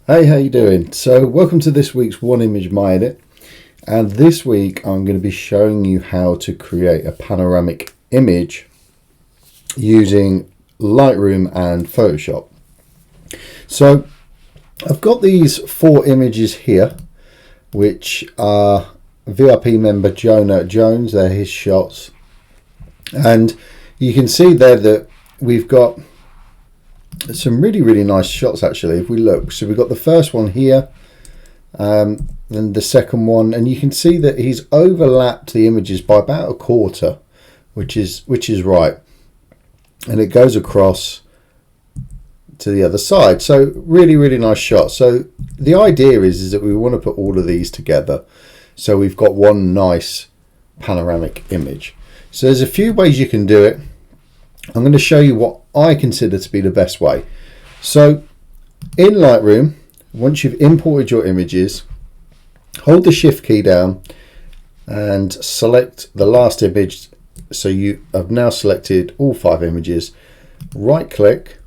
Hey, how you doing? So welcome to this week's One Image My Edit, and this week I'm going to be showing you how to create a panoramic image using Lightroom and Photoshop. So I've got these 4 images here, which are VIP member Jonah Jones. They're his shots, and you can see there that we've got some really nice shots actually. If we look, so we've got the first one here, then the second one, and you can see that he's overlapped the images by about a quarter, which is right, and it goes across to the other side. So really nice shot. So the idea is that we want to put all of these together so we've got one nice panoramic image. So there's a few ways you can do it. I'm going to show you what I consider to be the best way. So in Lightroom, once you've imported your images, hold the Shift key down and select the last image. So you have now selected all 5 images. Right click,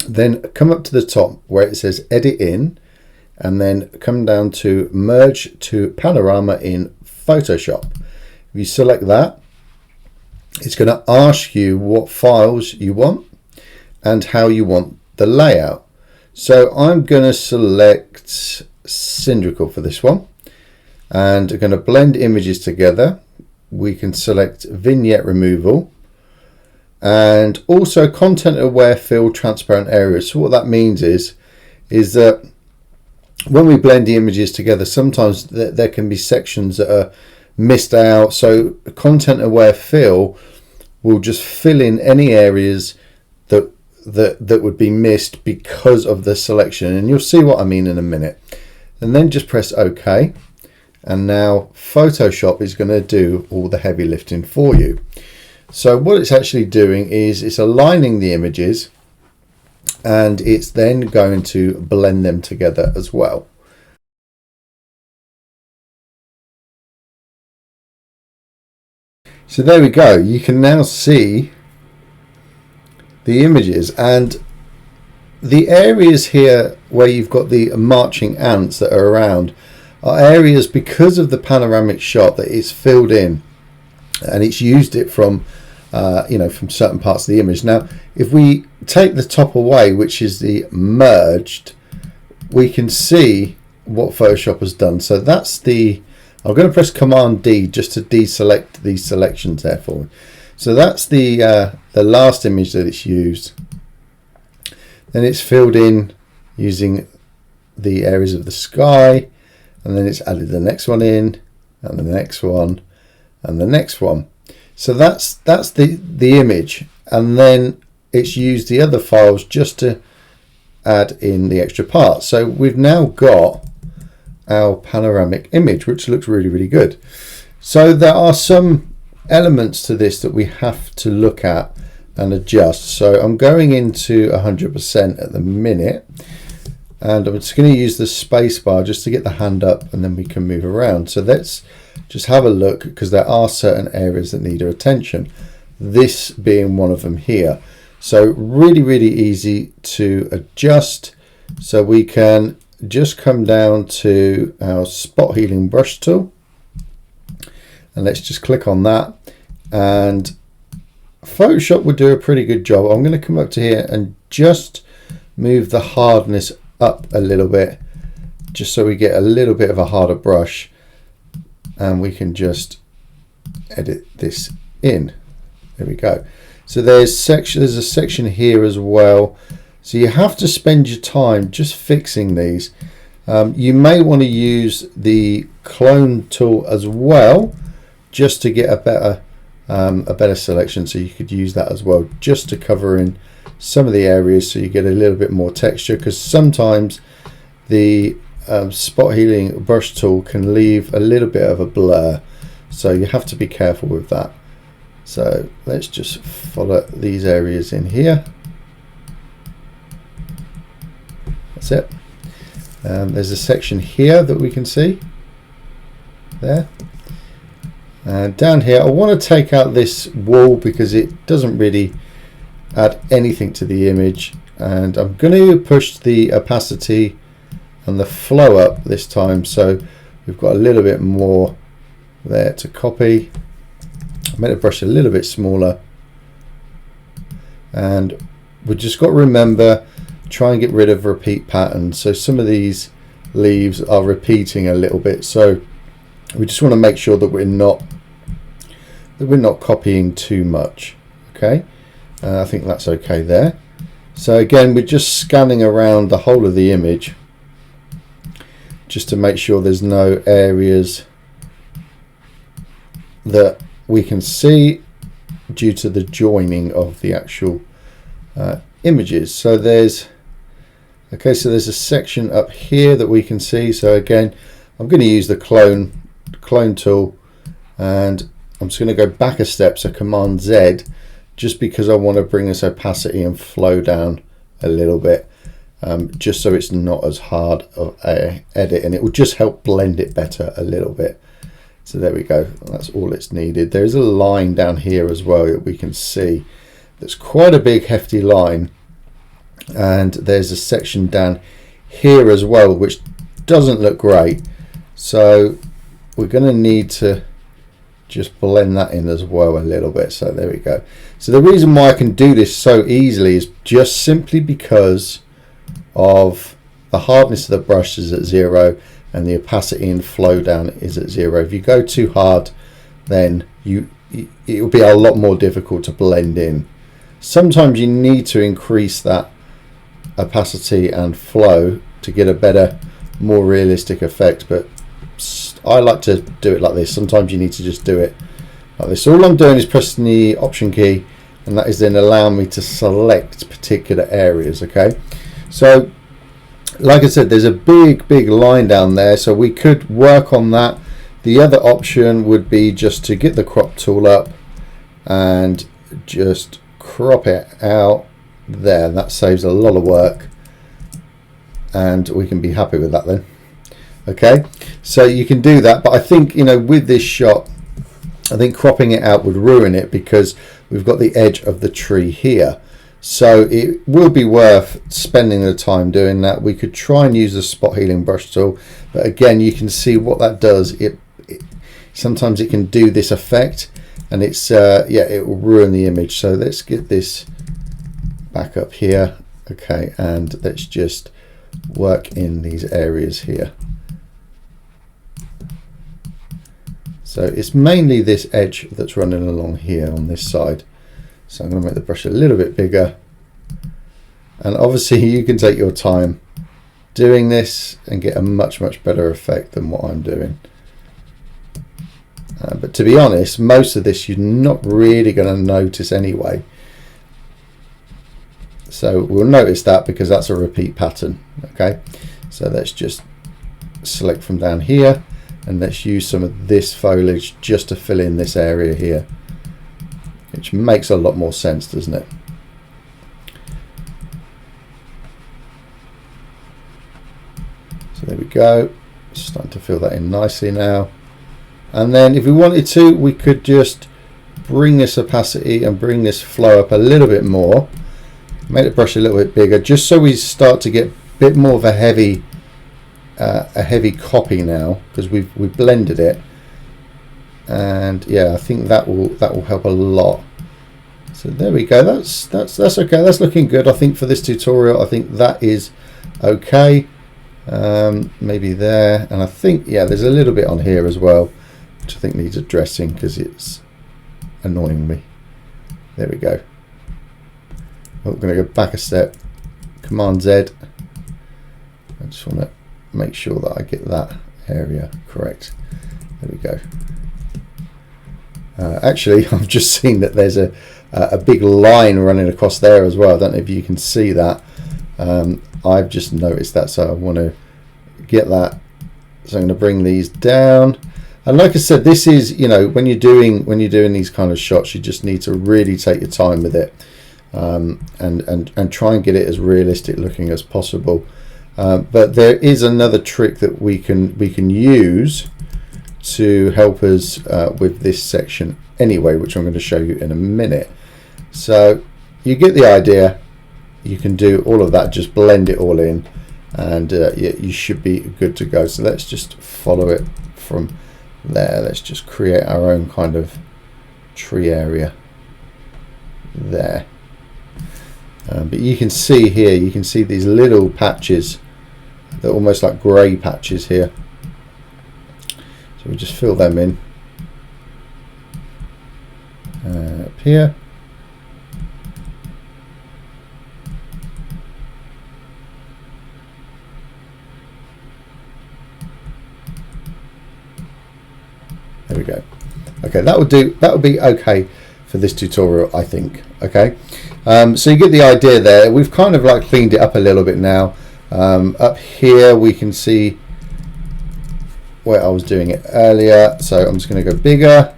then come up to the top where it says Edit In, and then come down to Merge to Panorama in Photoshop. If you select that, it's going to ask you what files you want and how you want the layout. So I'm going to select cylindrical for this one, and I'm going to blend images together. We can select vignette removal and also content aware fill transparent areas. So what that means is that when we blend the images together, sometimes there can be sections that are missed out. So content aware fill will just fill in any areas that would be missed because of the selection, and you'll see what I mean in a minute. And then just press OK, and now Photoshop is going to do all the heavy lifting for you. So what it's actually doing is it's aligning the images, and it's then going to blend them together as well. So there we go. You can now see the images, and the areas here where you've got the marching ants that are around are areas because of the panoramic shot that it's filled in, and it's used it from from certain parts of the image. Now if we take the top away, which is the merged, we can see what Photoshop has done. So that's the, I'm going to press Command D just to deselect these selections there for me. So that's the last image that it's used. Then it's filled in using the areas of the sky, and then it's added the next one in, and the next one, and the next one. So that's the image, and then it's used the other files just to add in the extra parts. So we've now got our panoramic image, which looks really good. So there are some elements to this that we have to look at and adjust. So I'm going into 100% at the minute, and I'm just going to use the space bar just to get the hand up, and then we can move around. So let's just have a look, because there are certain areas that need our attention, this being one of them here. So really easy to adjust. So we can just come down to our spot healing brush tool, and let's just click on that, and Photoshop would do a pretty good job. I'm going to come up to here and just move the hardness up a little bit, just so we get a little bit of a harder brush, and we can just edit this in. There we go. So there's a section here as well. So you have to spend your time just fixing these. You may want to use the clone tool as well, just to get a better selection. So you could use that as well, just to cover in some of the areas so you get a little bit more texture, because sometimes the spot healing brush tool can leave a little bit of a blur, so you have to be careful with that. So let's just follow these areas in here. That's it. There's a section here that we can see there, and down here I want to take out this wall because it doesn't really add anything to the image. and I'm going to push the opacity and the flow up this time, so we've got a little bit more there to copy. I made the brush a little bit smaller, and we've just got to remember, try and get rid of repeat patterns. So some of these leaves are repeating a little bit, so we just want to make sure that we're not copying too much. Okay, I think that's okay there. So again, we're just scanning around the whole of the image just to make sure there's no areas that we can see due to the joining of the actual images. So there's a section up here that we can see. So again, I'm going to use the clone tool, and I'm just going to go back a step, so Command Z, just because I want to bring this opacity and flow down a little bit, just so it's not as hard of a edit, and it will just help blend it better a little bit. So there we go, that's all it's needed. There's a line down here as well that we can see. That's quite a big hefty line, and there's a section down here as well which doesn't look great, so we're going to need to just blend that in as well a little bit. So there we go. So the reason why I can do this so easily is just simply because of the hardness of the brush is at 0 and the opacity and flow down is at 0. If you go too hard, then it will be a lot more difficult to blend in. Sometimes you need to increase that opacity and flow to get a better, more realistic effect, but I like to do it like this. Sometimes you need to just do it like this. All I'm doing is pressing the Option key, and that is then allowing me to select particular areas. Okay, so like I said, there's a big line down there, so we could work on that. The other option would be just to get the crop tool up and just crop it out there. That saves a lot of work, and we can be happy with that then. Okay, so you can do that, but I think, you know, with this shot, I think cropping it out would ruin it because we've got the edge of the tree here. So it will be worth spending the time doing that. We could try and use the spot healing brush tool, but again, you can see what that does. Sometimes it can do this effect, and it's yeah, it will ruin the image. So let's get this back up here. Okay, and let's just work in these areas here. So it's mainly this edge that's running along here on this side. So I'm going to make the brush a little bit bigger, and obviously you can take your time doing this and get a much better effect than what I'm doing. But to be honest, most of this you're not really going to notice anyway. So we'll notice that because that's a repeat pattern. Okay, so let's just select from down here, and let's use some of this foliage just to fill in this area here, which makes a lot more sense, doesn't it? So there we go, starting to fill that in nicely now. And then if we wanted to, we could just bring this opacity and bring this flow up a little bit more, make the brush a little bit bigger, just so we start to get a bit more of a heavy copy now, because we've blended it. And yeah, I think that will help a lot. So there we go, that's okay, that's looking good. I think for this tutorial, I think that is okay. Maybe there, and I think, yeah, there's a little bit on here as well, which I think needs addressing because it's annoying me. There we go. I'm going to go back a step, Command Z. I just want to make sure that I get that area correct. There we go. Actually, I've just seen that there's a big line running across there as well. I don't know if you can see that. I've just noticed that, so I want to get that. So I'm going to bring these down. And like I said, this is, you know, when you're doing these kind of shots, you just need to really take your time with it, and try and get it as realistic looking as possible. But there is another trick that we can use to help us with this section anyway, which I'm going to show you in a minute. So you get the idea. you can do all of that, just blend it all in, and you should be good to go. So let's just follow it from there. Let's just create our own kind of tree area there. But you can see here, you can see these little patches. They're almost like grey patches here. So we just fill them in up here. There we go. Okay, that would do. That would be okay for this tutorial, I think. Okay, so you get the idea there. We've kind of like cleaned it up a little bit now. Up here we can see where I was doing it earlier, so I'm just going to go bigger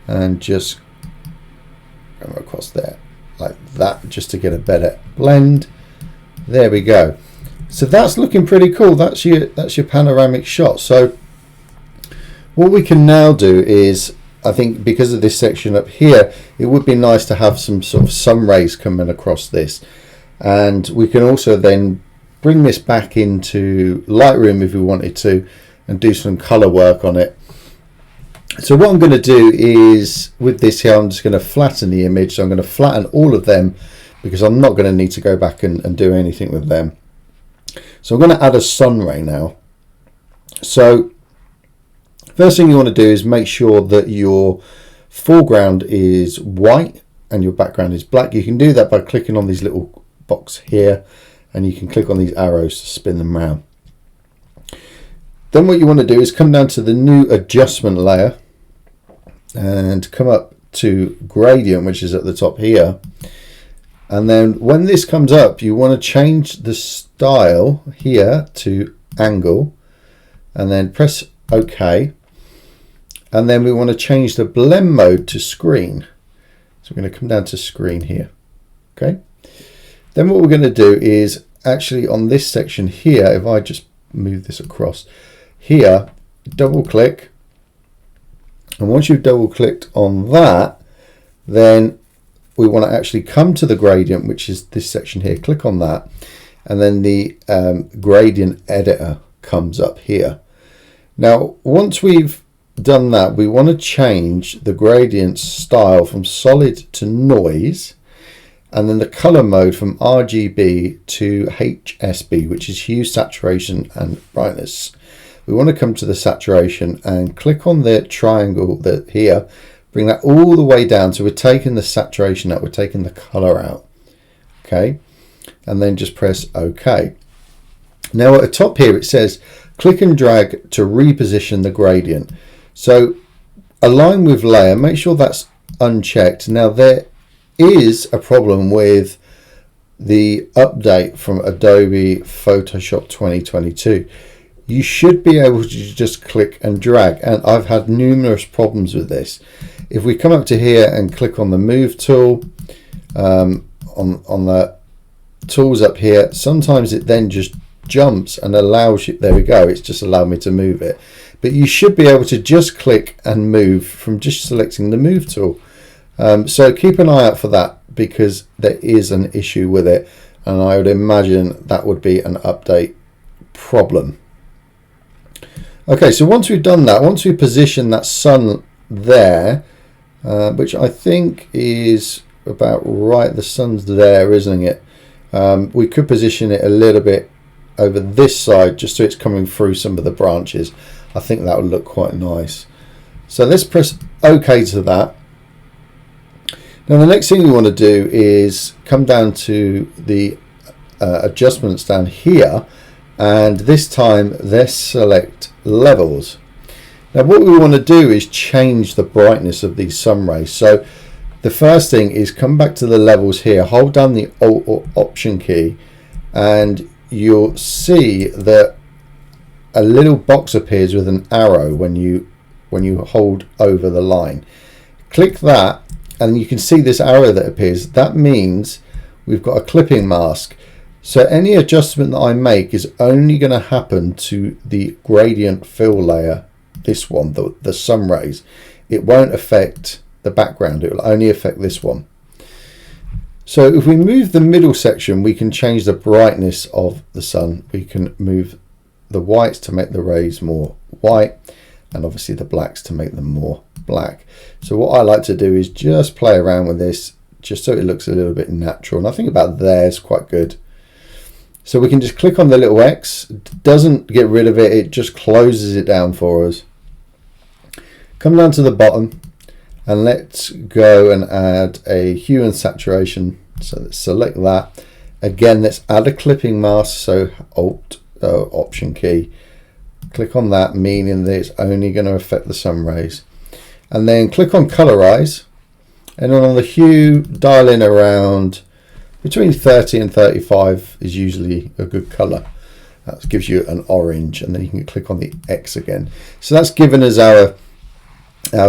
and just go across there like that, just to get a better blend. There we go. So that's looking pretty cool. That's your panoramic shot. So what we can now do is, I think because of this section up here, it would be nice to have some sort of sun rays coming across this, and we can also then bring this back into Lightroom if we wanted to and do some color work on it. So what I'm going to do is, with this here, I'm just going to flatten the image. So I'm going to flatten all of them because I'm not going to need to go back and do anything with them. So I'm going to add a sun ray now. So first thing you want to do is make sure that your foreground is white and your background is black. You can do that by clicking on these little box here, and you can click on these arrows to spin them around. Then what you want to do is come down to the new adjustment layer and come up to gradient, which is at the top here. And then when this comes up, you want to change the style here to angle, and then press OK. And then we want to change the blend mode to screen. So we're going to come down to screen here. Okay. Then what we're going to do is actually on this section here, if I just move this across here, double click, and once you've double clicked on that, then we want to actually come to the gradient, which is this section here. Click on that, and then the gradient editor comes up here. Now once we've done that, we want to change the gradient style from solid to noise, and then the color mode from RGB to HSB, which is hue, saturation and brightness. We want to come to the saturation and click on the triangle that here, bring that all the way down. So we're taking the saturation out, we're taking the color out. Okay, and then just press OK. Now at the top here it says click and drag to reposition the gradient. So align with layer, make sure that's unchecked. Now there is a problem with the update from Adobe Photoshop 2022. You should be able to just click and drag, and I've had numerous problems with this. If we come up to here and click on the move tool, on the tools up here, sometimes it then just jumps and allows you, there we go, it's just allowed me to move it. But you should be able to just click and move from just selecting the move tool. So keep an eye out for that, because there is an issue with it, and I would imagine that would be an update problem. Okay, so once we've done that, once we position that sun there, which I think is about right, the sun's there, isn't it? We could position it a little bit over this side just so it's coming through some of the branches. I think that would look quite nice. So let's press OK to that. Now the next thing we want to do is come down to the adjustments down here, and this time let's select levels. Now what we want to do is change the brightness of these sun rays. So the first thing is come back to the levels here, hold down the Alt or Option key, and you'll see that a little box appears with an arrow when you hold over the line. Click that, and you can see this arrow that appears. That means we've got a clipping mask. So any adjustment that I make is only going to happen to the gradient fill layer, this one, the sun rays. It won't affect the background, it will only affect this one. So if we move the middle section, we can change the brightness of the sun. We can move the whites to make the rays more white, and obviously the blacks to make them more black. So what I like to do is just play around with this, just so it looks a little bit natural. And I think about there is quite good. So we can just click on the little X. It doesn't get rid of it, it just closes it down for us. Come down to the bottom, and let's go and add a hue and saturation. So let's select that. Again, let's add a clipping mask. So Option key, click on that, meaning that it's only going to affect the sun rays. And then click on colorize, and then on the hue, dial in around between 30 and 35 is usually a good color. That gives you an orange, and then you can click on the X again. So that's given us our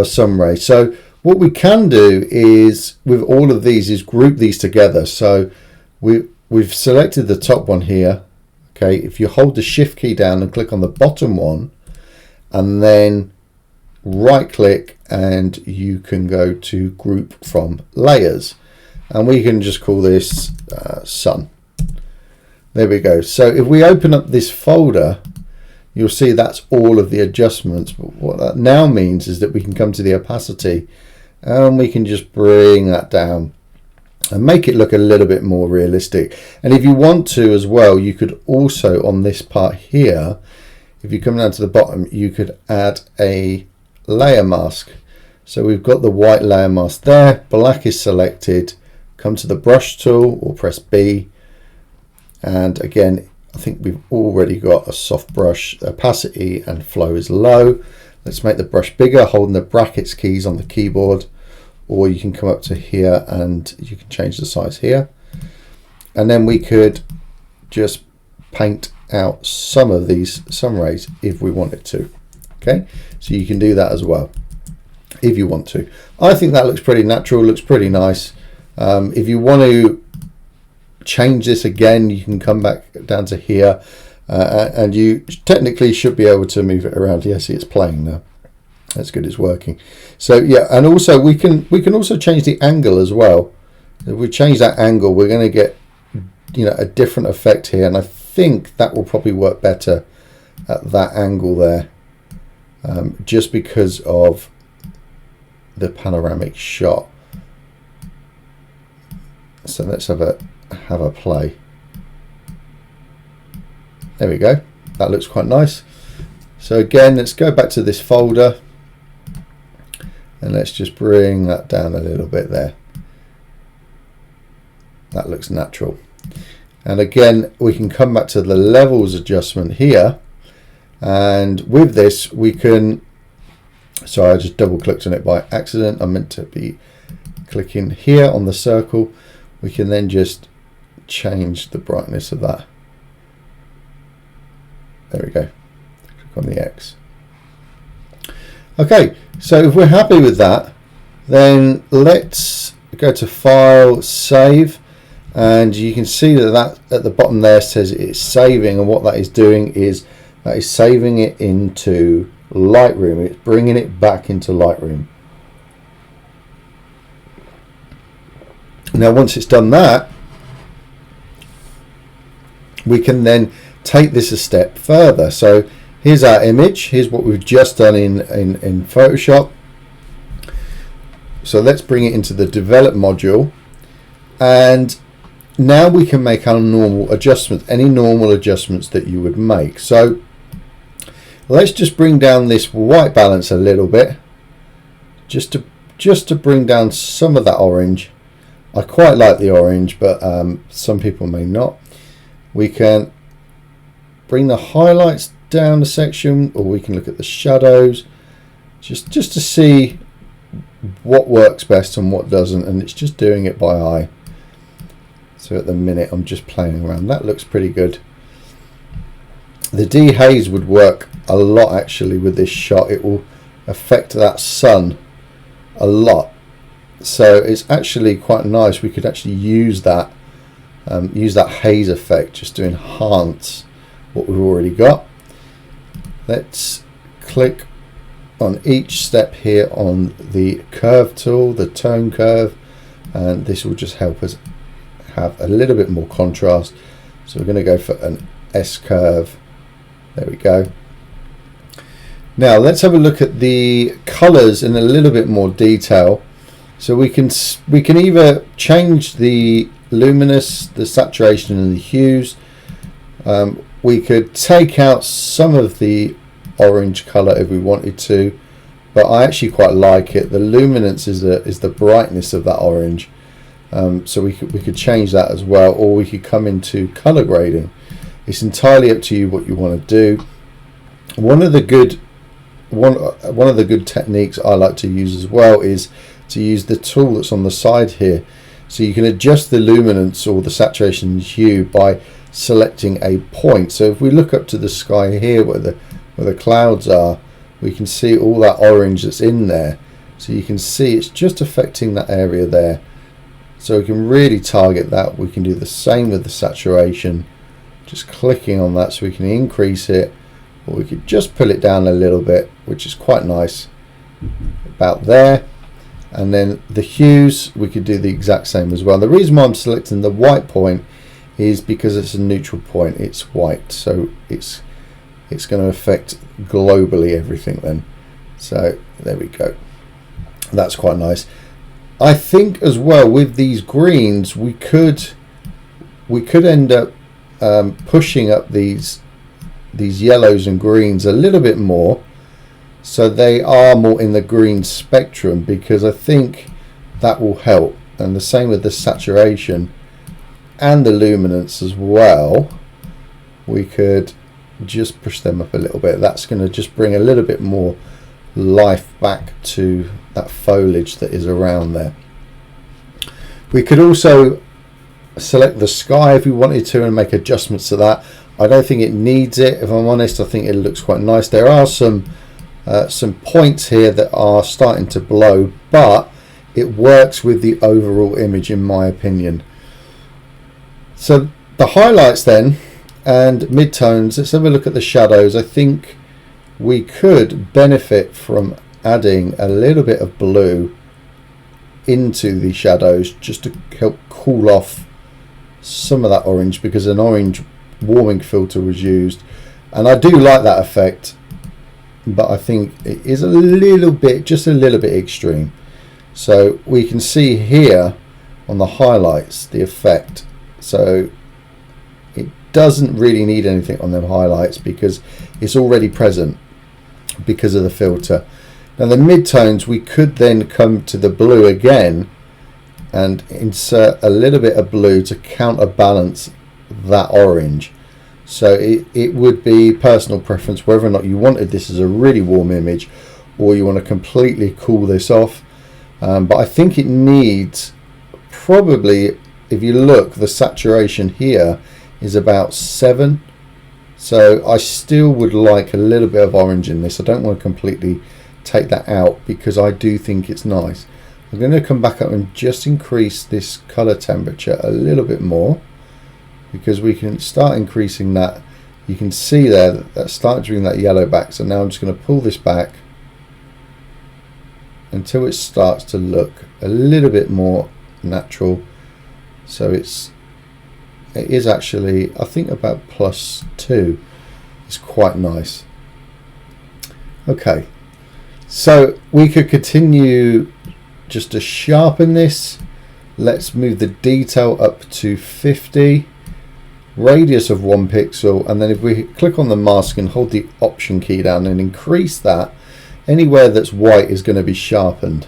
sun ray. So what we can do is with all of these is group these together. So we've selected the top one here. Okay, if you hold the shift key down and click on the bottom one, and then right click, and you can go to group from layers, and we can just call this sun. There we go. So if we open up this folder, you'll see that's all of the adjustments. But what that now means is that we can come to the opacity, and we can just bring that down and make it look a little bit more realistic. And if you want to as well, you could also, on this part here, if you come down to the bottom, you could add a layer mask. So we've got the white layer mask there, black is selected, come to the brush tool or press B, and again I think we've already got a soft brush. Opacity and flow is low. Let's make the brush bigger, holding the brackets keys on the keyboard, or you can come up to here and you can change the size here, and then we could just paint out some of these sun rays if we wanted to. Okay, so you can do that as well if you want to. I think that looks pretty natural, looks pretty nice. If you want to change this again, you can come back down to here, and you technically should be able to move it around. Yeah, see, it's playing now. That's good, it's working. So yeah, and also we can also change the angle as well. If we change that angle, we're going to get, you know, a different effect here, and I think that will probably work better at that angle there, just because of the panoramic shot. So let's have a play. There we go. That looks quite nice. So again, let's go back to this folder, and let's just bring that down a little bit there. That looks natural. And again, we can come back to the levels adjustment here, and with this we can, sorry, I just double clicked on it by accident. I meant to be clicking here on the circle. We can then just change the brightness of that. There we go. Click on the X. Okay, so if we're happy with that, then let's go to File, Save, and you can see that at the bottom there says it's saving, and what that is doing is that is saving it into Lightroom. It's bringing it back into Lightroom. Now once it's done that, we can then take this a step further. So here's our image, here's what we've just done in Photoshop. So let's bring it into the develop module, and now we can make our normal adjustments, any normal adjustments that you would make. So let's just bring down this white balance a little bit, just to bring down some of that orange. I quite like the orange, but some people may not. We can bring the highlights down a section, or we can look at the shadows, just to see what works best and what doesn't, and it's just doing it by eye. So at the minute I'm just playing around. That looks pretty good. The dehaze would work a lot actually with this shot. It will affect that sun a lot, so it's actually quite nice. We could actually use that haze effect just to enhance what we've already got. Let's click on each step here on the curve tool, the tone curve, and this will just help us have a little bit more contrast. So we're going to go for an S curve. There we go. Now let's have a look at the colors in a little bit more detail. So we can either change the luminous, the saturation, and the hues. We could take out some of the orange color if we wanted to, but I actually quite like it. The luminance is the brightness of that orange. So we could change that as well, or we could come into color grading. It's entirely up to you what you want to do. One of the good techniques I like to use as well is to use the tool that's on the side here. So you can adjust the luminance or the saturation and hue by selecting a point. So if we look up to the sky here where the clouds are, we can see all that orange that's in there. So you can see it's just affecting that area there. So we can really target that. We can do the same with the saturation, just clicking on that so we can increase it, or we could just pull it down a little bit, which is quite nice, about there. And then the hues, we could do the exact same as well. The reason why I'm selecting the white point is because it's a neutral point. It's white, so it's going to affect globally everything then. So there we go. That's quite nice. I think as well with these greens, we could end up pushing up these yellows and greens a little bit more, so they are more in the green spectrum, because I think that will help. And the same with the saturation and the luminance as well. We could just push them up a little bit. That's going to just bring a little bit more life back to that foliage that is around there. We could also select the sky if we wanted to and make adjustments to that. I don't think it needs it, if I'm honest. I think it looks quite nice. There are some points here that are starting to blow, but it works with the overall image in my opinion. So the highlights then and midtones, let's have a look at the shadows. I think we could benefit from adding a little bit of blue into the shadows just to help cool off some of that orange, because an orange warming filter was used, and I do like that effect, but I think it is a little bit, just a little bit extreme. So we can see here on the highlights the effect. So it doesn't really need anything on them highlights because it's already present because of the filter. Now the midtones, we could then come to the blue again and insert a little bit of blue to counterbalance that orange. So it would be personal preference whether or not you wanted this as a really warm image or you want to completely cool this off. But I think it needs, probably, if you look, the saturation here is about 7. So I still would like a little bit of orange in this. I don't want to completely take that out because I do think it's nice. I'm going to come back up and just increase this color temperature a little bit more, because we can start increasing that. You can see there that that's starting to bring that yellow back. So now I'm just going to pull this back until it starts to look a little bit more natural. So it is actually, I think, about +2. It's quite nice. Okay, so we could continue just to sharpen this. Let's move the detail up to 50, radius of 1 pixel, and then if we click on the mask and hold the option key down and increase that, anywhere that's white is going to be sharpened.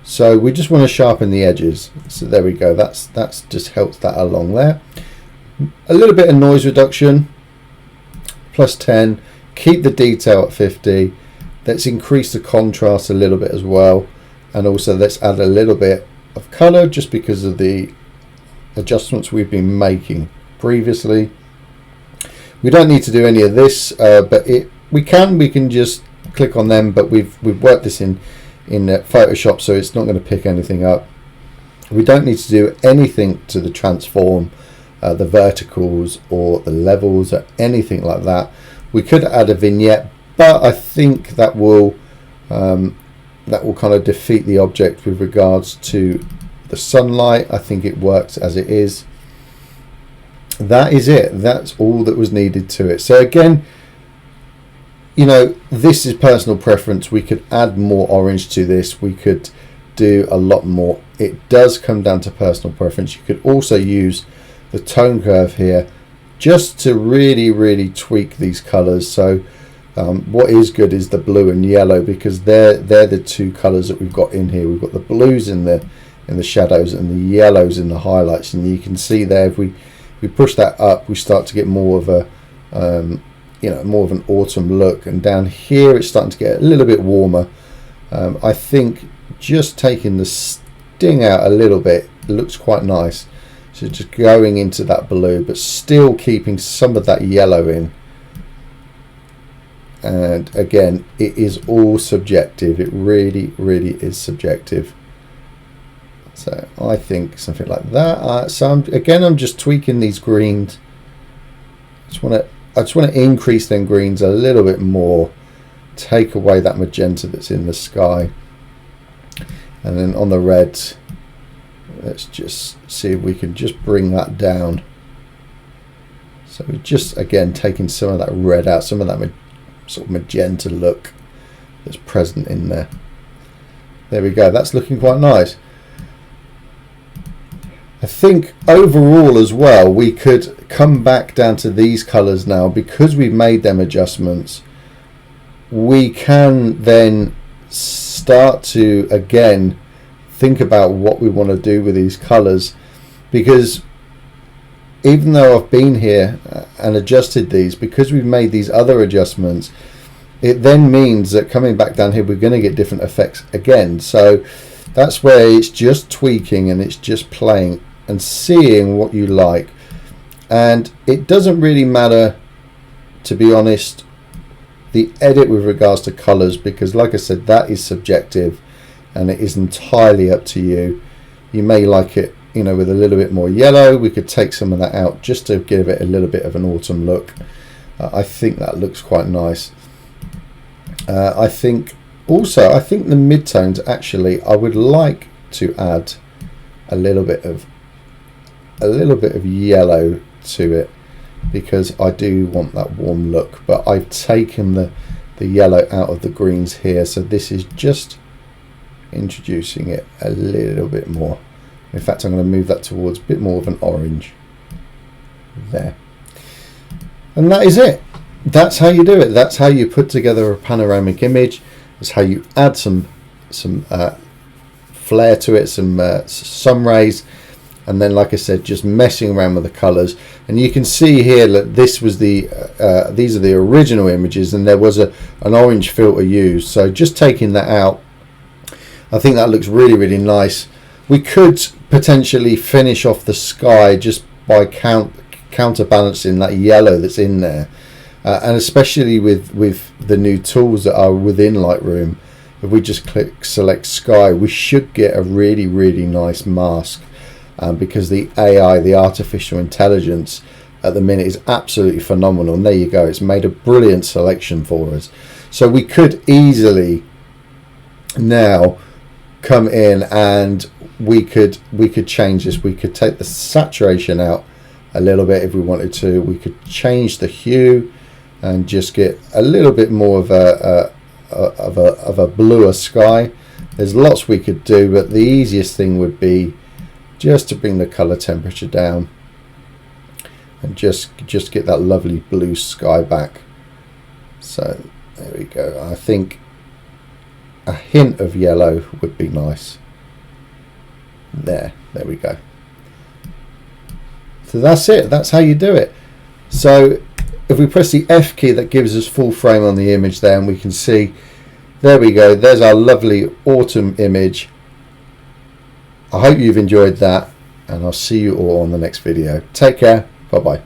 So we just want to sharpen the edges. So there we go. That's just helps that along there. A little bit of noise reduction, +10. Keep the detail at 50. Let's increase the contrast a little bit as well, and also let's add a little bit of color just because of the adjustments we've been making previously. We don't need to do any of this, but we can just click on them, but we've worked this in Photoshop, so it's not going to pick anything up. We don't need to do anything to the transform, the verticals or the levels or anything like that. We could add a vignette, but I think that will kind of defeat the object with regards to the sunlight. I think it works as it is. That is it. That's all that was needed to it. So again, you know, this is personal preference. We could add more orange to this. We could do a lot more. It does come down to personal preference. You could also use the tone curve here just to really tweak these colors. So what is good is the blue and yellow, because they're the two colors that we've got in here. We've got the blues in the shadows and the yellows in the highlights, and you can see there, if we push that up, we start to get more of a you know, more of an autumn look, and down here it's starting to get a little bit warmer. I think just taking the sting out a little bit looks quite nice. So just going into that blue, but still keeping some of that yellow in. And again, it is all subjective. It really is subjective. So I think something like that. So I'm just tweaking these greens. I just want to increase them greens a little bit more, take away that magenta that's in the sky, and then on the reds, let's just see if we can just bring that down. So we're just again taking some of that red out, some of that sort of magenta look that's present in there. There we go. That's looking quite nice. I think overall as well, we could come back down to these colors now, because we've made them adjustments. We can then start to again think about what we want to do with these colors, because even though I've been here and adjusted these, because we've made these other adjustments, it then means that coming back down here, we're going to get different effects again. So that's where it's just tweaking and it's just playing and seeing what you like. And it doesn't really matter, to be honest, the edit with regards to colors, because like I said, that is subjective and it is entirely up to you. You may like it, you know, with a little bit more yellow. We could take some of that out just to give it a little bit of an autumn look. I think that looks quite nice. I think the midtones, actually, I would like to add a little bit of yellow to it, because I do want that warm look, but I've taken the yellow out of the greens here, so this is just introducing it a little bit more. In fact, I'm going to move that towards a bit more of an orange there, and that is it. That's how you do it. That's how you put together a panoramic image. That's how you add some flare to it, some sun rays, and then, like I said, just messing around with the colors. And you can see here that this was these are the original images, and there was an orange filter used. So just taking that out, I think that looks really nice. We could potentially finish off the sky just by counterbalancing that yellow that's in there, and especially with the new tools that are within Lightroom, if we just click select sky, we should get a really nice mask. Because the AI, the artificial intelligence at the minute, is absolutely phenomenal. And there you go, it's made a brilliant selection for us. So we could easily now come in and we could change this. We could take the saturation out a little bit if we wanted to. We could change the hue and just get a little bit more of a bluer sky. There's lots we could do, but the easiest thing would be just to bring the color temperature down and just get that lovely blue sky back. So there we go. I think a hint of yellow would be nice. There we go. So that's it. That's how you do it. So if we press the F key, that gives us full frame on the image there, and we can see, there we go, there's our lovely autumn image. I hope you've enjoyed that, and I'll see you all on the next video. Take care. Bye bye.